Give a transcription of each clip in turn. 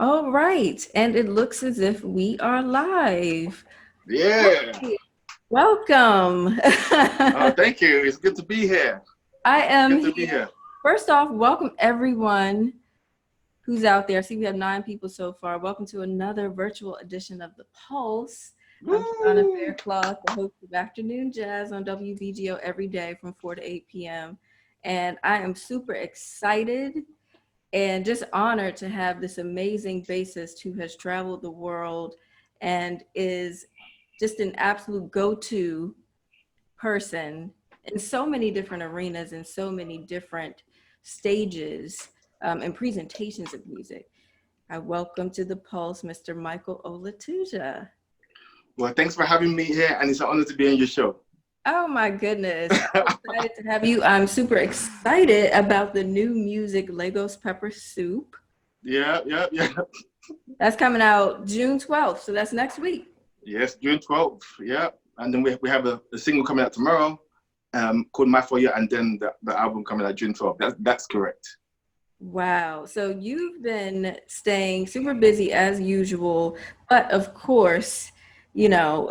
All right, and it looks as if we are live. Yeah. Hi, welcome. Thank you. It's good to be here. I am Good to here. be here. First off, welcome everyone who's out there. I see we have 9 people so far. Welcome to another virtual edition of The Pulse. I'm Keanna Woo! Faircloth, the host of Afternoon Jazz on WBGO every day from 4 to 8 p.m. And I am super excited and just honored to have this amazing bassist who has traveled the world and is just an absolute go-to person in so many different arenas and so many different stages and presentations of music. I welcome to the Pulse Mr. Michael Olatuja. Well, thanks for having me here, and it's an honor to be on your show. Oh my goodness. I'm excited to have you. I'm super excited about the new music, Lagos Pepper Soup. Yeah. That's coming out June 12th, so that's next week. Yes, June 12th. Yeah. And then we have a single coming out tomorrow called My For You, and then the album coming out June 12th. That's correct. Wow. So you've been staying super busy as usual, but of course, you know,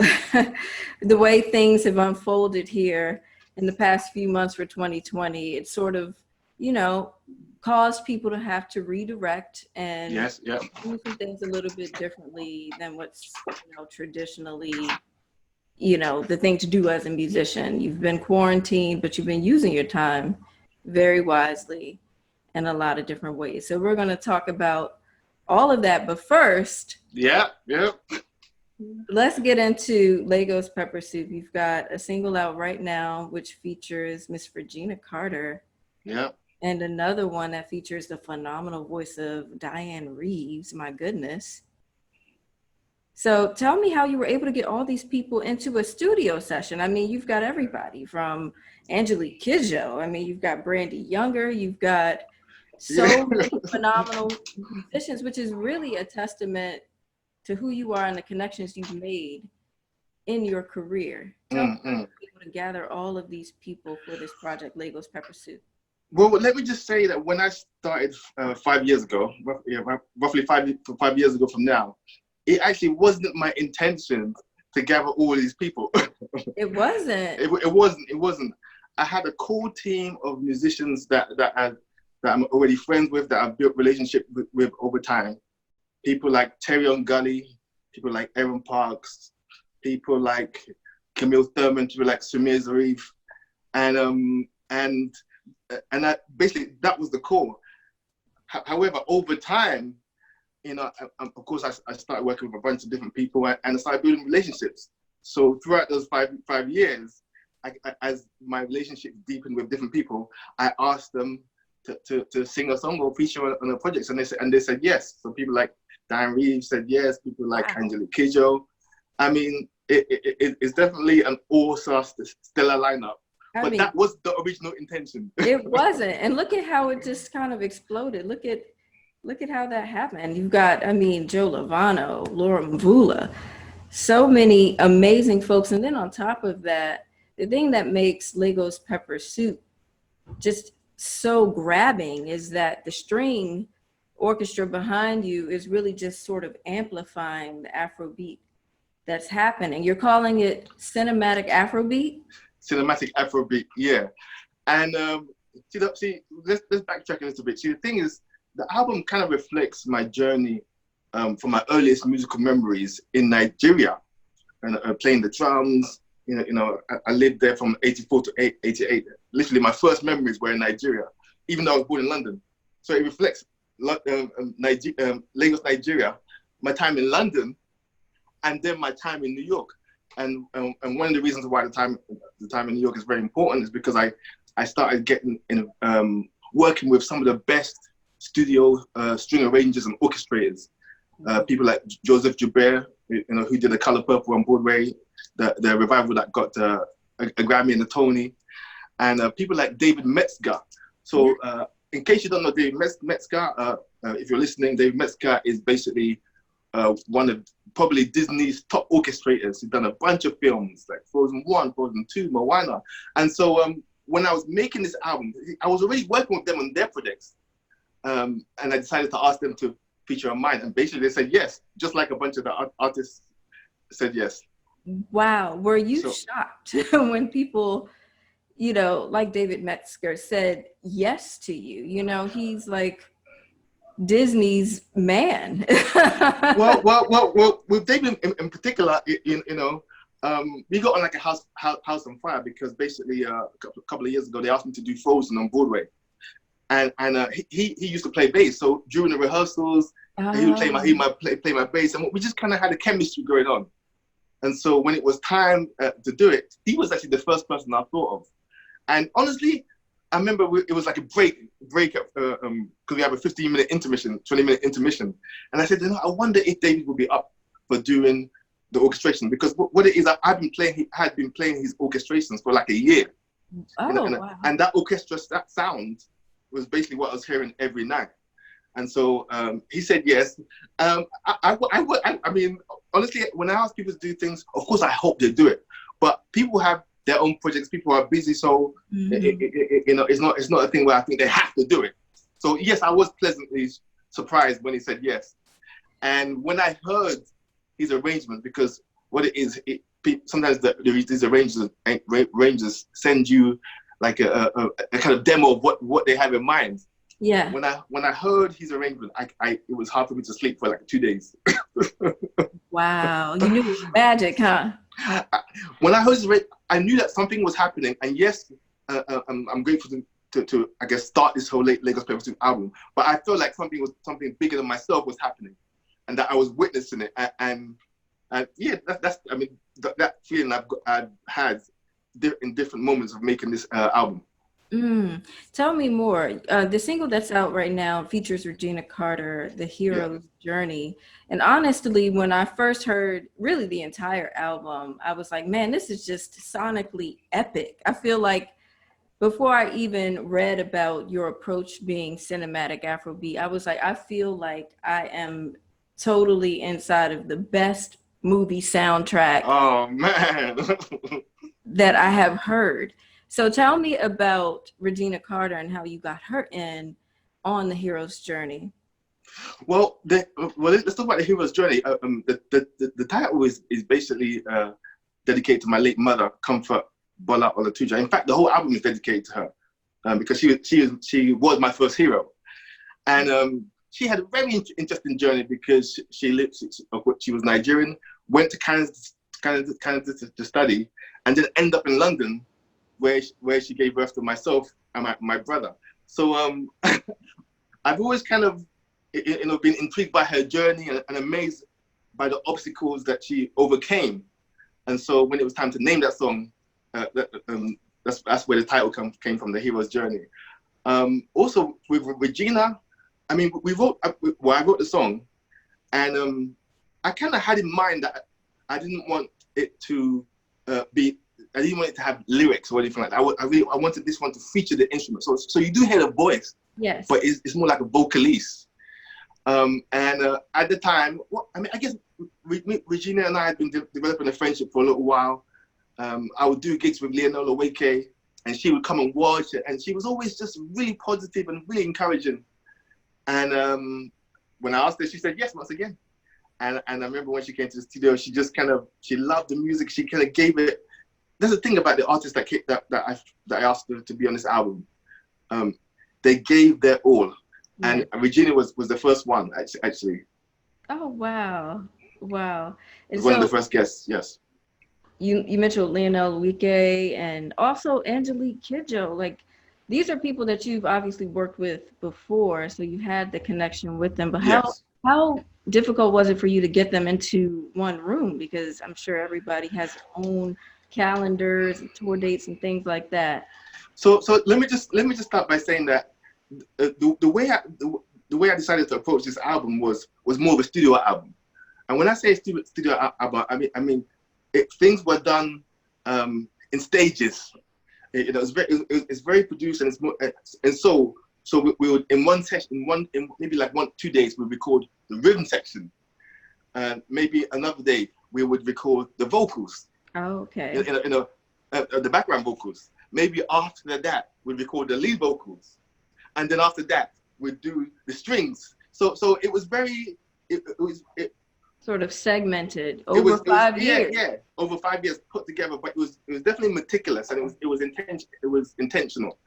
the way things have unfolded here in the past few months for 2020, it sort of, you know, caused people to have to redirect and Yes, yeah. do some things a little bit differently than what's, traditionally, the thing to do as a musician. You've been quarantined, but you've been using your time very wisely in a lot of different ways. So we're going to talk about all of that. But first, Yeah. let's get into Lagos Pepper Soup. You've got a single out right now, which features Miss Regina Carter, Yeah. and another one that features the phenomenal voice of Diane Reeves. My goodness. So tell me how you were able to get all these people into a studio session. I mean, you've got everybody from Angelique Kidjo. I mean, you've got Brandy Younger. You've got Yeah. so many phenomenal musicians, which is really a testament to who you are and the connections you've made in your career. Tell me how you Mm-mm. were able to gather all of these people for this project, Lagos Pepper Soup. Well, let me just say that when I started 5 years ago, roughly 5 years ago from now, it actually wasn't my intention to gather all these people. It wasn't. It wasn't. It wasn't. I had a core team of musicians that I'm already friends with, that I've built relationship with over time. People like Terry on Gully, people like Aaron Parks, people like Camille Thurman, people like Samir Zarif, and basically that was the core. However, over time, of course, I started working with a bunch of different people, and I started building relationships. So throughout those five years, as my relationship deepened with different people, I asked them to sing a song or feature on a project, and they said yes. So people like Diane Reeves said yes. People like Wow. Angelique Kidjo. I mean, it's definitely an all-star stellar lineup. I But mean, that was the original intention. it wasn't. And look at how it just kind of exploded. Look at how that happened. You've got, I mean, Joe Lovano, Laura Mvula, so many amazing folks. And then on top of that, the thing that makes Lagos Pepper Soup just so grabbing is that the string orchestra behind you is really just sort of amplifying the Afrobeat that's happening. You're calling it cinematic Afrobeat? Cinematic Afrobeat, yeah. And let's backtrack a little bit. See, the thing is, the album kind of reflects my journey from my earliest musical memories in Nigeria, and playing the drums. I lived there from '84 to '88. Literally, my first memories were in Nigeria, even though I was born in London. So it reflects Lagos, Nigeria, my time in London, and then my time in New York. And one of the reasons why the time in New York is very important is because I started getting working with some of the best studio string arrangers and orchestrators, people like Joseph Joubert, who did The Color Purple on Broadway, the revival that got a Grammy and a Tony, and people like David Metzger. So in case you don't know David Metzger, if you're listening, David Metzger is basically one of probably Disney's top orchestrators. He's done a bunch of films like Frozen 1, Frozen 2, Moana. And so when I was making this album, I was already working with them on their projects. And I decided to ask them to feature of mine. And basically they said yes, just like a bunch of the artists said yes. Wow. Were you So, shocked when people, you know, like David Metzger said yes to you? You know, he's like Disney's man. well, with David in particular, you know, we got on like a house on fire because basically a couple of years ago they asked me to do Frozen on Broadway, and he used to play bass. So during the rehearsals, he would play my bass, and we just kind of had a chemistry going on. And so when it was time to do it, he was actually the first person I thought of. And honestly, I remember it was like a break because we have a 15-minute intermission, 20-minute intermission. And I said, you know, I wonder if David would be up for doing the orchestration, because what it is, had been playing his orchestrations for like a year. Oh, you know, wow. and that orchestra, that sound was basically what I was hearing every night. And so he said yes. I mean, honestly, when I ask people to do things, of course I hope they do it. But people have their own projects. People are busy, so you know, it's not a thing where I think they have to do it. So yes, I was pleasantly surprised when he said yes. And when I heard his arrangement, because what it is, sometimes these arrangers send you like a kind of demo of what they have in mind. Yeah. When I heard his arrangement, it was hard for me to sleep for like 2 days. Wow, you knew it was magic, huh? When I heard his arrangement, I knew that something was happening. And yes, I'm grateful to I guess start this whole Lagos Pepper album. But I felt like something bigger than myself was happening, and that I was witnessing it. And yeah, that's I mean that feeling I've had in different moments of making this album. Tell me more. The single that's out right now features Regina Carter, The Hero's Journey. And honestly, when I first heard really the entire album, I was like, man, this is just sonically epic. I feel like before I even read about your approach being cinematic Afrobeat, I was like, I feel like I am totally inside of the best movie soundtrack Oh man. that I have heard. So tell me about Regina Carter and how you got her in on the hero's journey. Well, let's talk about the hero's journey. The title is basically dedicated to my late mother, Comfort Bola Olatuja. In fact, the whole album is dedicated to her because she was my first hero, and she had a very interesting journey because she was Nigerian, went to Canada to study, and then ended up in London, where she gave birth to myself and my brother. So I've always kind of been intrigued by her journey and amazed by the obstacles that she overcame. And so when it was time to name that song, that's where the title came from, The Hero's Journey. Also with Regina, I mean, I wrote the song, and I kind of had in mind that I didn't want it to I didn't want it to have lyrics or anything like that. I wanted this one to feature the instrument. So you do hear the voice, yes, but it's more like a vocalist. And at the time, I guess Regina and I had been developing a friendship for a little while. I would do gigs with Leonora Wake, and she would come and watch, and she was always just really positive and really encouraging. And when I asked her, she said yes once again. And I remember when she came to the studio, she loved the music. She kind of gave it. There's a thing about the artists that I asked her to be on this album. They gave their all, and Regina was the first one actually. Oh wow, wow! And one of the first guests, yes. You mentioned Leonel Wike and also Angelique Kidjo. Like, these are people that you've obviously worked with before, so you had the connection with them. But how difficult was it for you to get them into one room? Because I'm sure everybody has their own calendars and tour dates and things like that. So let me just start by saying that the way I decided to approach this album was more of a studio album. And when I say studio album, I mean things were done in stages. It's very produced, and it's more, and so we would in one session, maybe like 2 days we record the rhythm section, and maybe another day we would record the vocals. Oh, okay. The background vocals. Maybe after that, we'd record the lead vocals. And then after that, we'd do the strings. So it was very, it Sort of segmented over five years. Yeah, over 5 years put together, but it was definitely meticulous, and it was intentional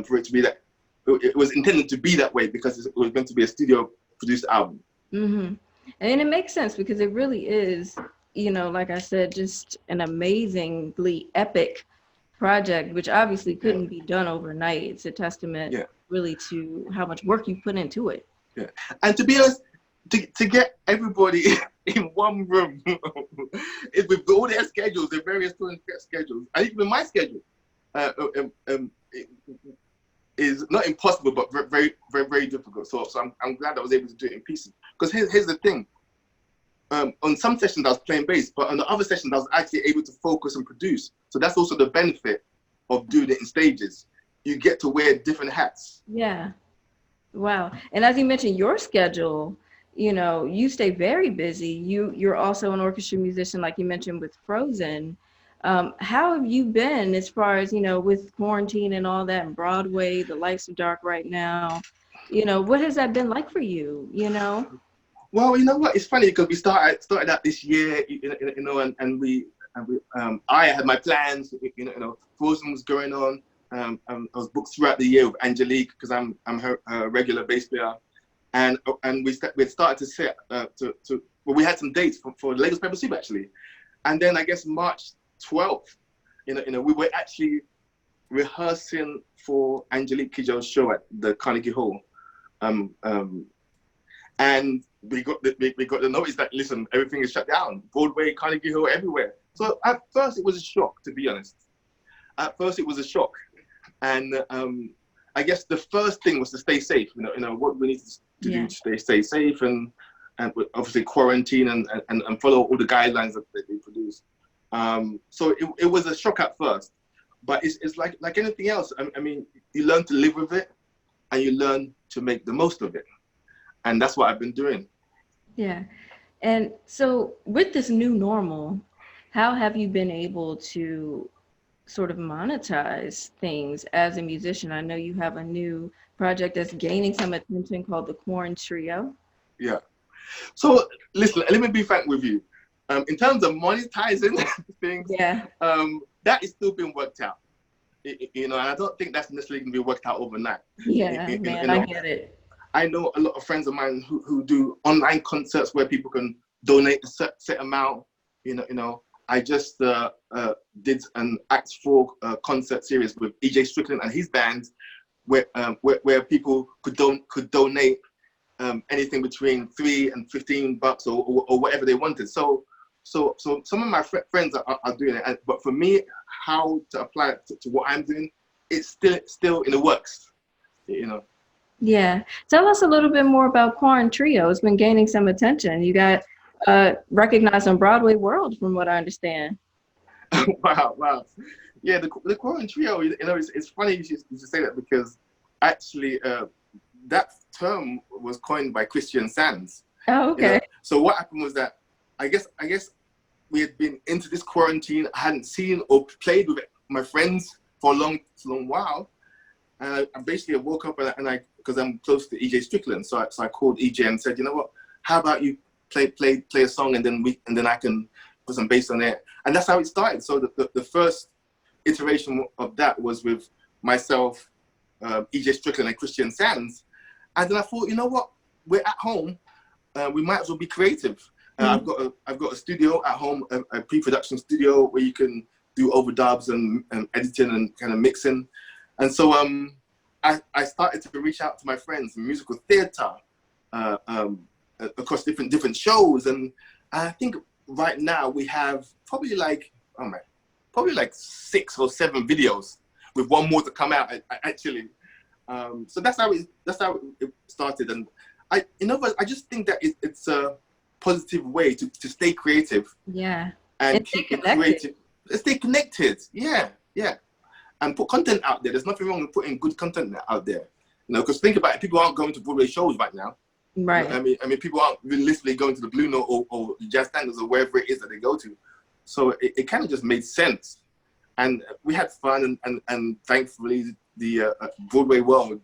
for it to be that. It was intended to be that way because it was going to be a studio produced album. Mm-hmm. And it makes sense because it really is, you know, like I said, just an amazingly epic project, which obviously couldn't be done overnight. It's a testament really to how much work you put into it. Yeah. And to be honest, to get everybody in one room with all their schedules, their various schedules, and even my schedule, is not impossible, but very, very, very difficult. So I'm glad I was able to do it in pieces. Because here's the thing. On some sessions I was playing bass, but on the other sessions I was actually able to focus and produce. So that's also the benefit of doing it in stages. You get to wear different hats. Yeah. Wow. And as you mentioned, your schedule, you know, you stay very busy. You're also an orchestra musician, like you mentioned, with Frozen. How have you been as far as, you know, with quarantine and all that, and Broadway, the lights are dark right now, you know, what has that been like for you, you know? Well, you know what? It's funny because we started out this year, you know, and I had my plans, you know, Frozen was going on. I was booked throughout the year with Angelique because I'm her regular bass player, and we started to set well, we had some dates for Lagos Pepper Soup actually, and then I guess March 12th, you know, we were actually rehearsing for Angelique Kidjo's show at the Carnegie Hall, and we got the notice that, listen, everything is shut down, Broadway, Carnegie Hall, everywhere. So at first it was a shock, to be honest. At first it was a shock, and I guess the first thing was to stay safe. You know what we need to do to stay safe, and obviously quarantine and follow all the guidelines that they produce. So it was a shock at first, but it's like anything else. I mean, you learn to live with it, and you learn to make the most of it, and that's what I've been doing. Yeah. And so with this new normal, how have you been able to sort of monetize things as a musician? I know you have a new project that's gaining some attention called the Corn Trio. Yeah. So listen, let me be frank with you. In terms of monetizing things, that is still being worked out. You know, and I don't think that's necessarily going to be worked out overnight. Yeah, man, I get it. I know a lot of friends of mine who do online concerts where people can donate a set amount. You know, I just did an Act 4 concert series with EJ Strickland and his band, where people could donate anything between $3 and $15 or whatever they wanted. So some of my friends are doing it, but for me, how to apply it to what I'm doing, it's still in the works. You know. Yeah. Tell us a little bit more about Corn Trio. It's been gaining some attention. You got recognized on Broadway World, from what I understand. Wow. Yeah, the Corn Trio, you know, it's funny you should say that, because actually that term was coined by Christian Sands. Oh, okay. You know? So what happened was that I guess we had been into this quarantine. I hadn't seen or played with my friends for a long while. And I basically woke up and I, because I'm close to EJ Strickland, so I called EJ and said, you know what, how about you play a song, and then I can put some bass on it. And that's how it started. So the first iteration of that was with myself, EJ Strickland and Christian Sands. And then I thought, you know what, we're at home, we might as well be creative. I've got a studio at home, a pre-production studio where you can do overdubs and editing and kind of mixing. And so I started to reach out to my friends in musical theater, across different shows. And I think right now we have probably like 6 or 7 videos, with one more to come out actually. So that's how it started. And I just think that it's a positive way to stay creative. Yeah. And keep it creative. Stay connected. Yeah. And put content out there. There's nothing wrong with putting good content out there. You know, because think about it, people aren't going to Broadway shows right now. Right. You know, I mean, people aren't realistically going to the Blue Note or the Jazz Standards or wherever it is that they go to. So it kind of just made sense. And we had fun, and thankfully the Broadway world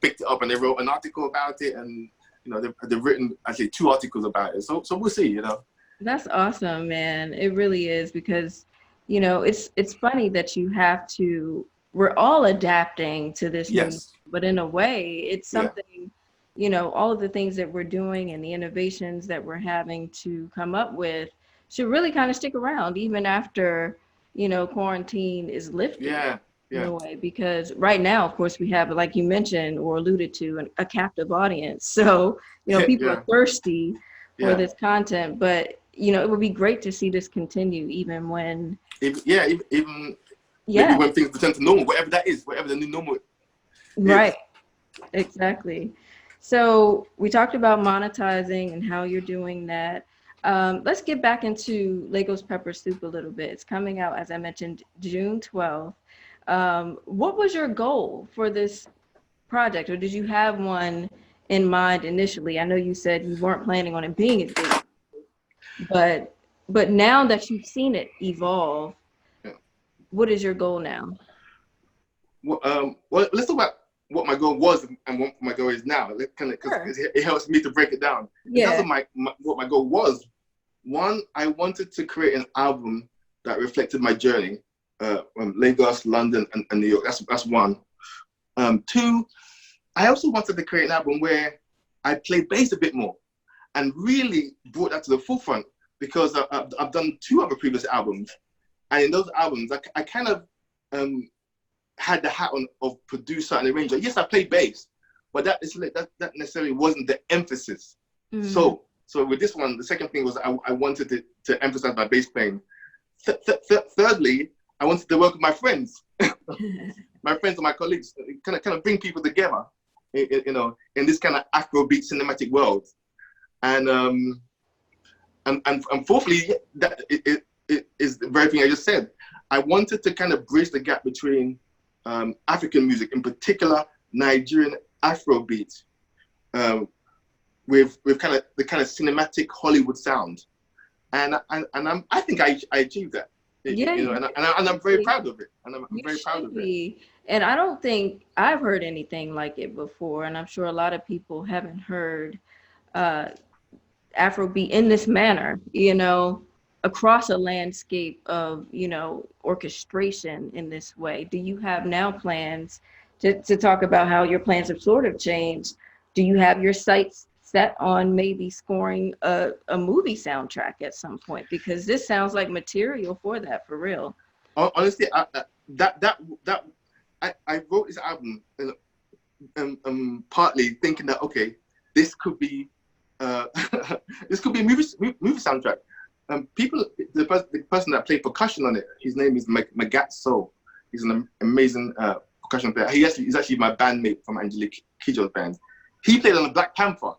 picked it up and they wrote an article about it, and you know they've written actually 2 articles about it. So we'll see, you know. That's awesome, man. It really is because, you know, it's funny that you have to, we're all adapting to this new, Yes. but in a way, it's Yeah. something, you know, all of the things that we're doing and the innovations that we're having to come up with should really kind of stick around even after, you know, quarantine is lifted Yeah. in Yeah. a way. Because right now, of course, we have, like you mentioned or alluded to, a captive audience. So, you know, people are Yeah. thirsty for Yeah. this content, but you know, it would be great to see this continue even when, Even maybe yeah, when things return to normal, whatever that is, whatever the new normal right, is. exactly. So we talked about monetizing and how you're doing that. Let's get back into Legos Pepper Soup a little bit. It's coming out, as I mentioned, June 12th. What was your goal for this project, or did you have one in mind initially? I know you said you weren't planning on it being as big, but now that you've seen it evolve, Yeah. what is your goal now? Well, let's talk about what my goal was and what my goal is now. Because Sure. it helps me to break it down. In terms Yeah. of what my goal was, one, I wanted to create an album that reflected my journey from Lagos, London, and New York. That's one. Two, I also wanted to create an album where I play bass a bit more and really brought that to the forefront, because I've done 2 other previous albums, and in those albums I kind of had the hat on of producer and arranger. Yes, I played bass, but that necessarily wasn't the emphasis. Mm. So with this one, the second thing was I wanted to emphasize my bass playing. Thirdly, I wanted to work with my friends, my friends and my colleagues, kind of bring people together, you know, in this kind of Afrobeat cinematic world. And fourthly, that it is the very thing I just said. I wanted to kind of bridge the gap between African music, in particular Nigerian Afrobeat, with kind of the kind of cinematic Hollywood sound, and I think I achieved that, Yeah, you know, you and I'm very proud of it, and I'm very proud should of it. be. And I don't think I've heard anything like it before, and I'm sure a lot of people haven't heard uh, Afrobeat in this manner, you know, across a landscape of, you know, orchestration in this way. Do you have now plans to talk about how your plans have sort of changed? Do you have your sights set on maybe scoring a movie soundtrack at some point? Because this sounds like material for that, for real. Honestly, I wrote this album partly thinking that, okay, this could be this could be a movie soundtrack. The person that played percussion on it, his name is Magat Soul. He's an amazing percussion player. He's actually my bandmate from Angelique Kidjo's band. He played on the Black Panther.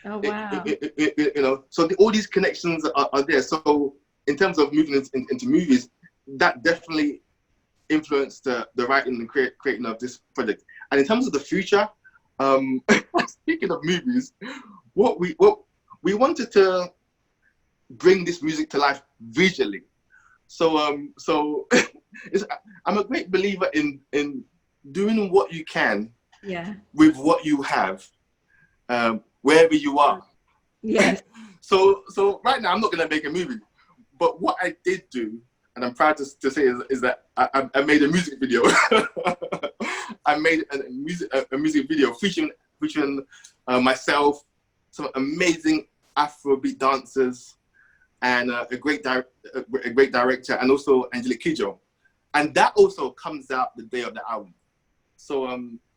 Oh, wow. You know, so all these connections are there. So in terms of moving into movies, that definitely influenced the writing and creating of this project. And in terms of the future, speaking of movies, what we wanted to bring this music to life visually. So I'm a great believer in doing what you can, Yeah. with what you have, wherever you are. Yes. So right now I'm not going to make a movie, but what I did do, and I'm proud to say, is that I made a music video. I made a music video featuring myself, some amazing Afrobeat dancers, and a great director, and also Angelique Kidjo. And that also comes out the day of the album. So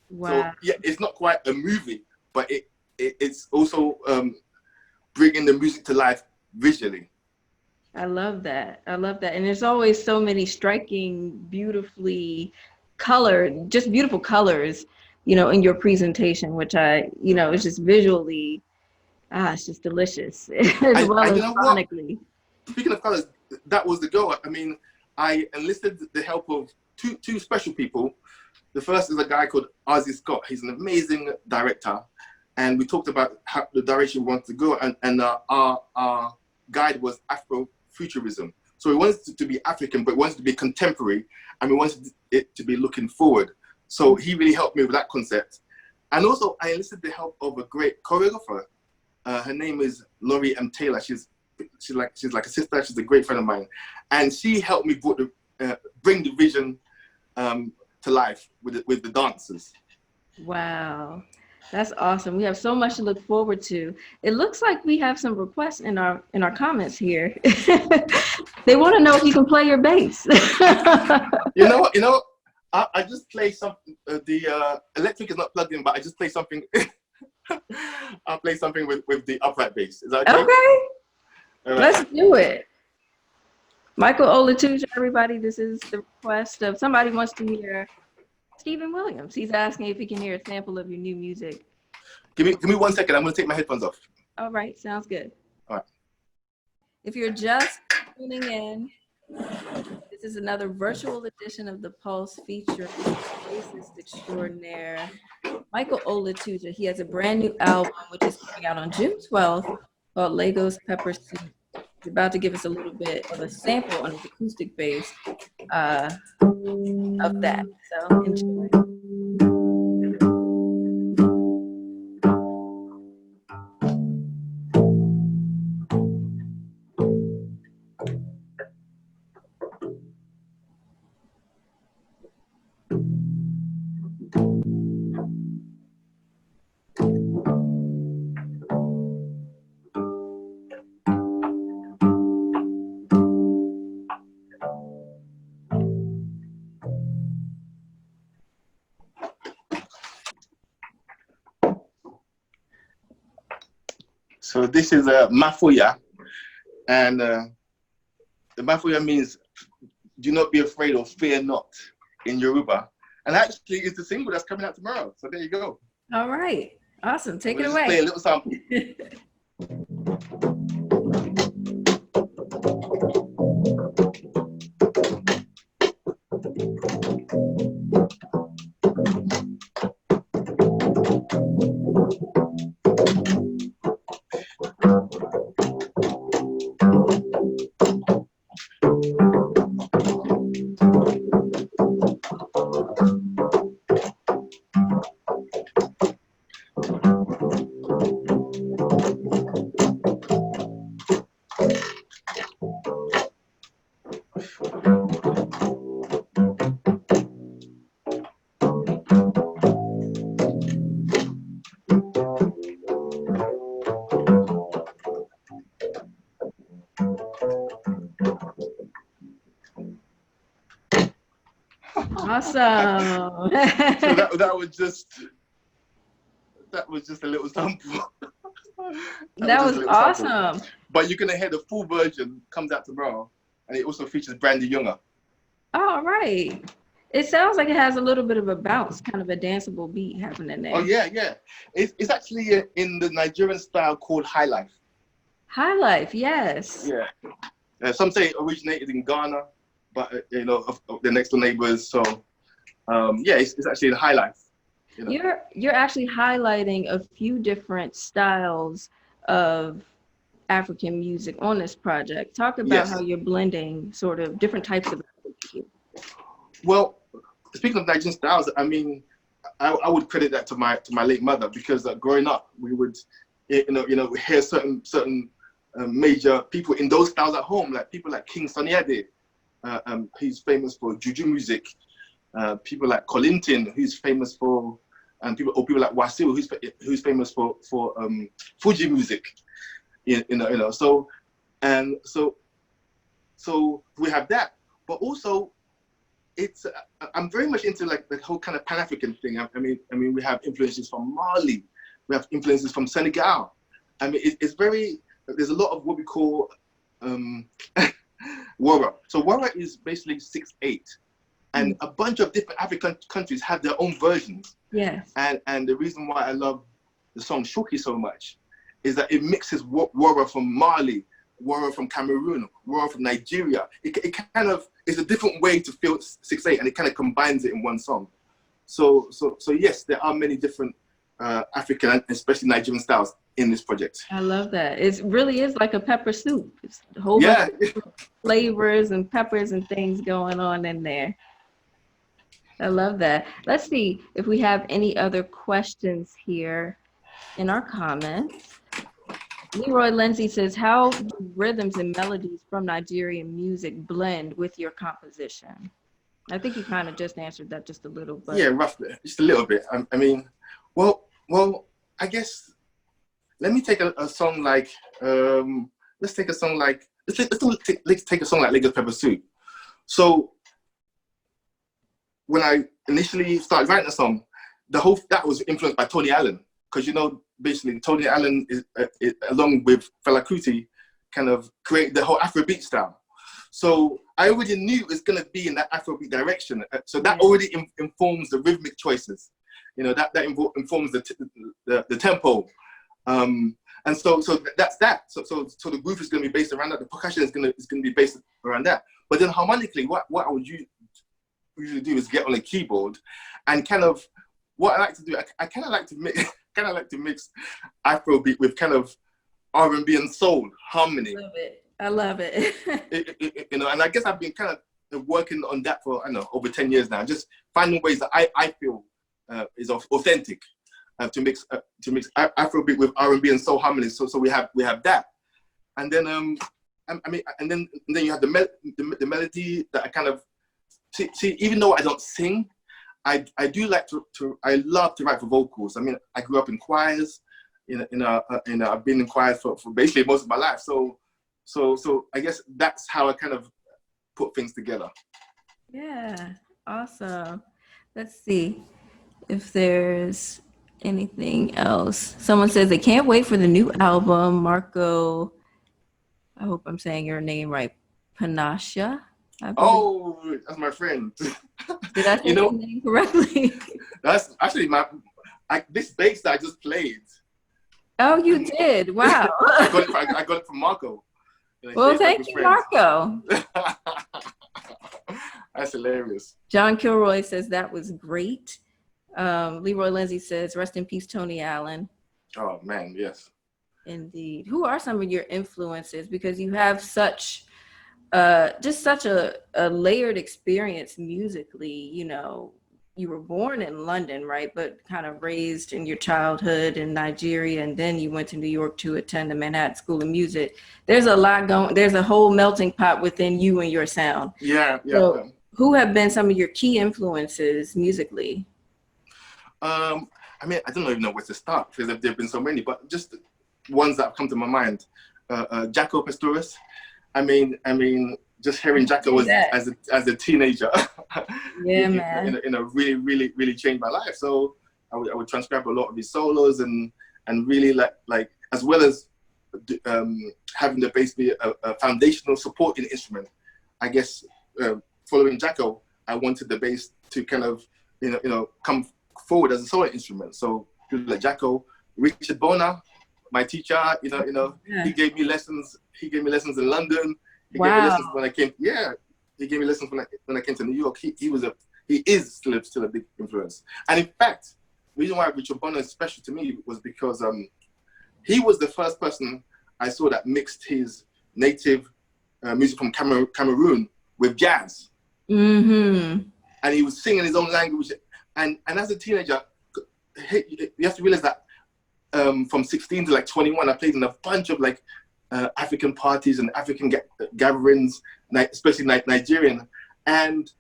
Wow. yeah, it's not quite a movie, but it's also bringing the music to life visually. I love that. I love that. And there's always so many striking, beautifully colored, just beautiful colors, you know, in your presentation, which I, you know, it's just visually, it's just delicious as well And as you know what? sonically. Speaking of colors, that was the goal. I mean, I enlisted the help of two special people. The first is a guy called Ozzy Scott. He's an amazing director, and we talked about how the direction we wanted to go. And our guide was Afrofuturism. So we wanted it to be African, but we wanted it to be contemporary, and we wanted it to be looking forward. So he really helped me with that concept. And also, I enlisted the help of a great choreographer. Her name is Laurie M. Taylor. She's like a sister. She's a great friend of mine, and she helped me bring the vision to life with the dancers. Wow, that's awesome. We have so much to look forward to. It looks like we have some requests in our comments here. They want to know if you can play your bass. You know, I just play something. The electric is not plugged in, but I just play something. I'll play something with the upright bass. Is that okay? Okay, let's do it. Michael Olatuja, everybody, this is the request of somebody wants to hear Stephen Williams. He's asking if he can hear a sample of your new music. Give me 1 second. I'm going to take my headphones off. All right, sounds good. All right. If you're just tuning in, this is another virtual edition of The Pulse featuring bassist extraordinaire Michael Olatuja. He has a brand new album, which is coming out on June 12th, called Lagos Pepper Soup. He's about to give us a little bit of a sample on his acoustic bass of that. So enjoy. So this is Mafoya, and the Mafoya means do not be afraid or fear not in Yoruba. And actually, it's the single that's coming out tomorrow. So there you go. All right, awesome. Take it away. Play a little sample. Awesome. So that was just a little sample. that was awesome. Sample. But you're gonna hear the full version comes out tomorrow, and it also features Brandy Younger. All right. It sounds like it has a little bit of a bounce, kind of a danceable beat happening there. Oh yeah. It's actually in the Nigerian style called High Life. High Life, yes. Yeah. Some say it originated in Ghana, but of the next door neighbors. So it's actually the High Life. You know? You're actually highlighting a few different styles of African music on this project. Talk about how you're blending sort of different types of music. Well, speaking of Nigerian styles, I mean, I would credit that to my late mother, because growing up we would hear certain major people in those styles at home, like people like King Sunny Ade, he's famous for juju music. People like Kolinton, who's famous for, and people like Wasiu, who's famous for Fuji music. So we have that, but also I'm very much into like the whole kind of Pan-African thing. I mean, we have influences from Mali, we have influences from Senegal. I mean, there's a lot of what we call Wara. So Wara is basically 6/8. And a bunch of different African countries have their own versions. Yes. And the reason why I love the song Shoki so much is that it mixes Wara from Mali, Wara from Cameroon, Wara from Nigeria. It kind of is a different way to feel 6/8, and it kind of combines it in one song. So yes, there are many different African and especially Nigerian styles in this project. I love that. It really is like a pepper soup. It's a whole bunch of flavors and peppers and things going on in there. I love that. Let's see if we have any other questions here in our comments. Leroy Lindsay says, how do rhythms and melodies from Nigerian music blend with your composition? I think you kind of just answered that just a little, but Yeah, roughly, just a little bit. I mean, well, I guess let me take a song like let's take a song like let's take a song like Lagos Pepper Soup. So when I initially started writing the song, that was influenced by Tony Allen, because basically Tony Allen is along with Fela Kuti kind of created the whole Afrobeat style. So I already knew it was going to be in that Afrobeat direction. So that already informs the rhythmic choices. That informs the tempo. And so that's that. So the groove is going to be based around that. The percussion is going to be based around that. But then harmonically, what I would usually do is get on a keyboard and kind of what I like to do. I kind of like to mix Afrobeat with kind of R&B and soul harmony. I love it. And I guess I've been kind of working on that for, I don't know, over 10 years now. Just finding ways that I feel is authentic to mix Afrobeat with R&B and soul harmony. So we have that, and then and then you have the melody that I kind of see. Even though I don't sing, I do like I love to write for vocals. I mean, I grew up in choirs. I've been in choirs for basically most of my life. So I guess that's how I kind of put things together. Yeah, awesome. Let's see if there's anything else. Someone says they can't wait for the new album. Marco, I hope I'm saying your name right. Panasha. Oh, that's my friend. Did I say your name correctly? That's actually this bass that I just played. Oh, you did? Wow. I got it from Marco. Well, thank you, Marco. That's hilarious. John Kilroy says that was great. Leroy Lindsay says, rest in peace, Tony Allen. Oh, man, yes. Indeed. Who are some of your influences? Because you have such a layered experience musically. You were born in London, right? But kind of raised in your childhood in Nigeria, and then you went to New York to attend the Manhattan School of Music. There's a lot going. There's a whole melting pot within you and your sound. Yeah. So, who have been some of your key influences musically? I mean, I don't even know where to start because there have been so many, but just ones that have come to my mind. Jaco Pastorius. I mean, just hearing Jaco as a teenager, yeah, man, really, really, really changed my life. So I would transcribe a lot of his solos and really like as well as having the bass be a foundational supporting instrument. I guess following Jaco, I wanted the bass to kind of come forward as a solo instrument. So people like Jaco, Richard Bona, my teacher, he gave me lessons. He gave me lessons in London. He gave me lessons when I came. Yeah, he gave me lessons when I came to New York. He is still a big influence. And in fact, the reason why Richard Bona is special to me was because he was the first person I saw that mixed his native music from Cameroon with jazz. Mm-hmm. And he was singing his own language. And as a teenager, you have to realize that from 16 to like 21, I played in a bunch of like African parties and African gatherings, especially Nigerian. And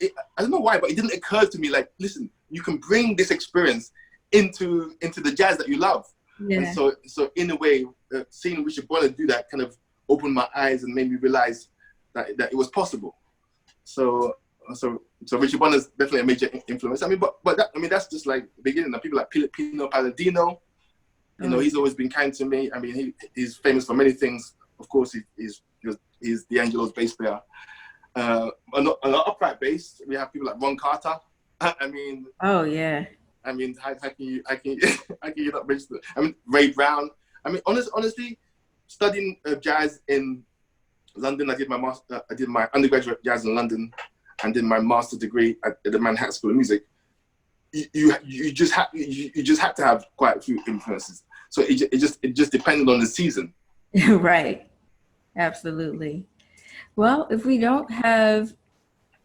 I don't know why, but it didn't occur to me like, listen, you can bring this experience into the jazz that you love. Yeah. And so in a way, seeing Richard Bona do that kind of opened my eyes and made me realize that it was possible. So Richard Bona is definitely a major influence. I mean, but that's just like the beginning. People like Pino Palladino, he's always been kind to me. I mean, he's famous for many things. Of course, he's D'Angelo's bass player. On the upright bass, we have people like Ron Carter. I mean, oh yeah. I mean, how can you not mention? I mean, Ray Brown. I mean, honestly, studying jazz in London, I did my undergraduate jazz in London, and did my master's degree at the Manhattan School of Music. You just had to have quite a few influences. So it just depended on the season. Right. Absolutely. Well, if we don't have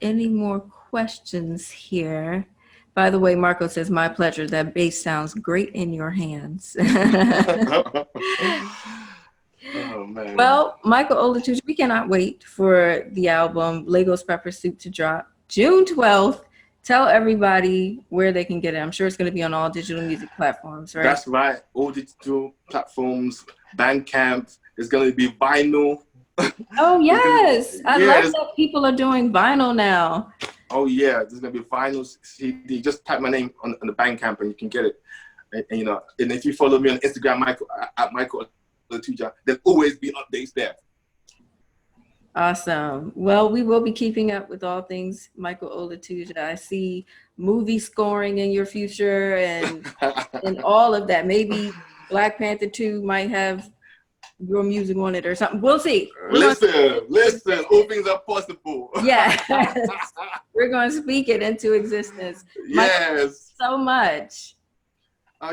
any more questions here. By the way, Marco says, my pleasure. That bass sounds great in your hands. Oh man. Well, Michael Olatuja, we cannot wait for the album Lagos Pepper Soup to drop June 12th. Tell everybody where they can get it. I'm sure it's going to be on all digital music platforms, right? That's right. All digital platforms, Bandcamp. It's going to be vinyl. Oh, yes. I love Yes. that people are doing vinyl now. Oh yeah, there's gonna be a vinyl CD. Just type my name on the Bandcamp and you can get it. And you know, and if you follow me on Instagram, Michael at Michael Olatuja, there'll always be updates there. Awesome. Well, we will be keeping up with all things Michael Olatuja. I see movie scoring in your future and all of that. Maybe Black Panther 2 might have your music on it or something. We'll see. Listen, all things are possible. Yeah. We're going to speak it into existence. Yes. Michael, so much.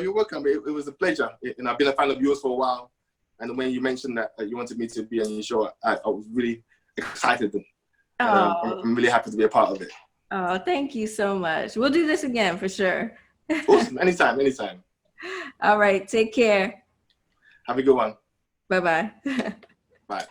You're welcome. It was a pleasure. And I've been a fan of yours for a while. And when you mentioned that you wanted me to be on your show, I was really excited. I'm really happy to be a part of it. Oh, thank you so much. We'll do this again for sure. Awesome. Anytime. All right. Take care. Have a good one. Bye-bye. Bye.